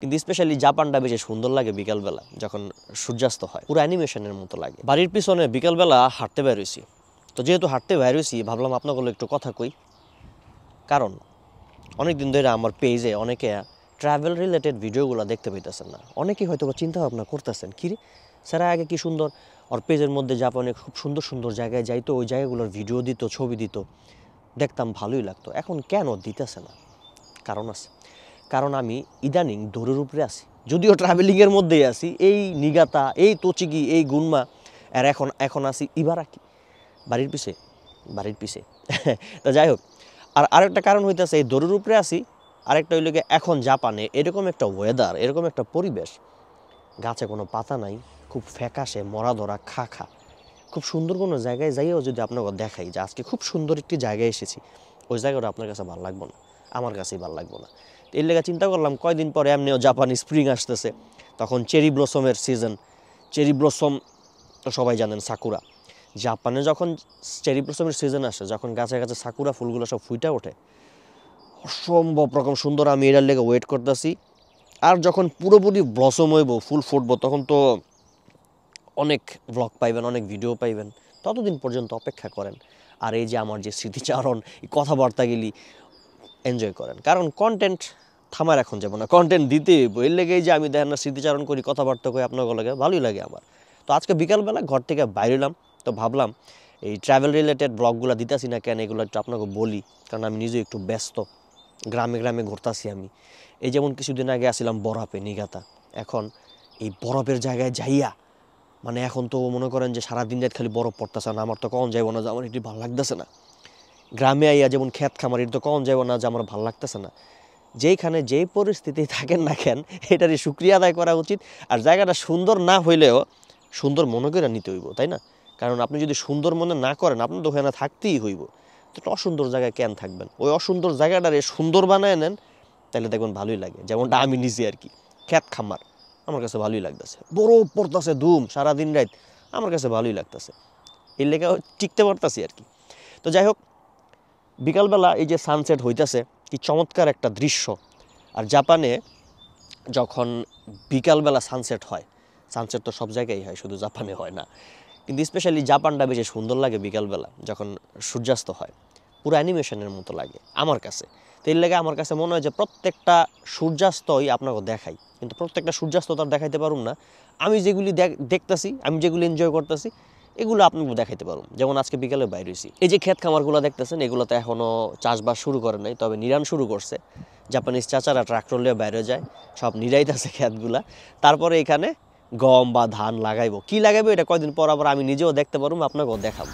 কিন্তু স্পেশালি জাপানটা বেশি সুন্দর লাগে বিকালবেলা যখন সূর্যাস্ত হয়, পুরো অ্যানিমেশনের মতো লাগে। বাড়ির পিছনে বিকালবেলা হাঁটতে বের হইছি, তো যেহেতু হাঁটতে বের হইছি ভাবলাম আপনাগুলো একটু কথা কই। কারণ অনেক দিন ধরে আমার পেজে অনেকে ট্রাভেল রিলেটেড ভিডিওগুলো দেখতে পাইতেছেন না। অনেকেই হয়তো চিন্তা ভাবনা করতেছেন কি রে স্যার আগে কি সুন্দর ওর পেজের মধ্যে জাপানে খুব সুন্দর সুন্দর জায়গায় যাইতো, ওই জায়গাগুলোর ভিডিও দিত, ছবি দিত, দেখতাম ভালোই লাগতো, এখন কেন দিতেছে না? কারণ আছে, কারণ আমি ইদানিং দৌড়ের উপরে আছি, যদিও ট্রাভেলিংয়ের মধ্যেই আছি। এই নিগাতা, এই তোচিগি, এই গুনমা, আর এখন আছি ইবারাকি, বাড়ির পিছে তো যাই হোক, আর আরেকটা কারণ হইতেছে এই দৌড়ের উপরে আছি, আরেকটা হইল গিয়ে এখন জাপানে এরকম একটা ওয়েদার, এরকম একটা পরিবেশ, গাছে কোনো পাতা নাই, খুব ফ্যাকাশে মরা ধরা খা খুব সুন্দর কোনো জায়গায় যাইও যদি আপনাকে দেখাই যে আজকে খুব সুন্দর একটি জায়গায় এসেছি, ওই জায়গাটা আপনার কাছে ভালো লাগবে না, আমার কাছেই ভালো লাগবে না। এর লেগে চিন্তা করলাম কয়দিন পরে এমনিও জাপানি স্প্রিং আসতেছে, তখন চেরি ব্লসমের সিজন। চেরি ব্লসম তো সবাই জানেন, সাকুরা। জাপানে যখন চেরি ব্লসমের সিজন আসে, যখন গাছে গাছে সাকুরা ফুলগুলো সব ফুইটা ওঠে, অসম্ভব রকম সুন্দর। আমি এটার লেগে ওয়েট করতেছি। আর যখন পুরোপুরি ব্লসম হইব, ফুল ফুটবো, তখন তো অনেক ব্লগ পাইবেন, অনেক ভিডিও পাইবেন। ততদিন পর্যন্ত অপেক্ষা করেন। আর এই যে আমার যে স্মৃতিচারণ, এই কথাবার্তাগুলি এনজয় করেন, কারণ কন্টেন্ট থামার এখন যাব না, কন্টেন্ট দিতে হইব। এর লেগেই যে আমি দেখেন না স্মৃতিচারণ করি, কথাবার্তা করি, আপনার লাগে ভালোই লাগে আমার। তো আজকে বিকালবেলা ঘর থেকে বাইরে এলাম, তো ভাবলাম এই ট্রাভেল রিলেটেড ব্লগগুলো দিতেছি না কেন, এগুলো একটু আপনাকে বলি, কারণ আমি নিজে একটু ব্যস্ত, গ্রামে গ্রামে ঘুরতাছি আমি। এই যেমন কিছুদিন আগে আসছিলাম বরফে, নিগাতা। এখন এই বরফের জায়গায় যাইয়া, মানে এখন তো মনে করেন যে সারাদিন রাত খালি বরফ পড়তেছে না, আমার তো কখন যাইব না যে আমার এটি ভালো লাগতেছে না। গ্রামে আইয়া যেমন ক্ষেত খামার, এটা তো কখন যাইব না যে আমার ভালো লাগতেছে না। যেইখানে যেই পরিস্থিতি থাকেন না কেন, এটারই শুক্রিয়া আদায় করা উচিত। আর জায়গাটা সুন্দর না হইলেও সুন্দর মনে করে নিতে হইব, তাই না? কারণ আপনি যদি সুন্দর মনে না করেন, আপনি তো ওখানে থাকতেই হইব। তো একটা অসুন্দর জায়গায় কেন থাকবেন? ওই অসুন্দর জায়গাটারে সুন্দর বানায় নেন, তাহলে দেখবেন ভালোই লাগে। যেমনটা আমি নিজে আর কি, ক্ষেত খামার আমার কাছে ভালোই লাগতেছে, বরফ পড়তেছে ধুম সারাদিন রাত, আমার কাছে ভালোই লাগতেছে, এর লেগে টিকতে পারতাছি আর কি। তো যাই হোক, বিকালবেলা এই যে সানসেট হইতেছে, কি চমৎকার একটা দৃশ্য। আর জাপানে যখন বিকালবেলা সানসেট হয়, সানসেট তো সব জায়গায় হয়, শুধু জাপানে হয় না, কিন্তু স্পেশালি জাপানটা বেশি সুন্দর লাগে বিকালবেলা যখন সূর্যাস্ত হয়, পুরো অ্যানিমেশনের মতো লাগে আমার কাছে। তো এর লেগে আমার কাছে মনে হয় যে প্রত্যেকটা সূর্যাস্তই আপনাকে দেখাই, কিন্তু প্রত্যেকটা সূর্যাস্ত তো আর দেখাইতে পারুম না। আমি যেগুলি দেখতেছি, আমি যেগুলি এনজয় করতেছি, এগুলো আপনাকে দেখাইতে পারুম। যেমন আজকে বিকালে বাইরে হয়েছি, এই যে ক্ষেত খামারগুলো দেখতেছেন, এগুলোতে এখনও চাষবাস শুরু করে নাই, তবে নিরান শুরু করছে। জাপানিজ চাচারা ট্রাক্টর নিয়ে বাইরে যায়, সব নিরাইতেছে ক্ষেতগুলা। তারপরে এখানে গম বা ধান লাগাইবো, কি লাগাইবো এটা কয়দিন পর আবার আমি নিজেও দেখতে পারবো, আপনাকেও দেখাবো।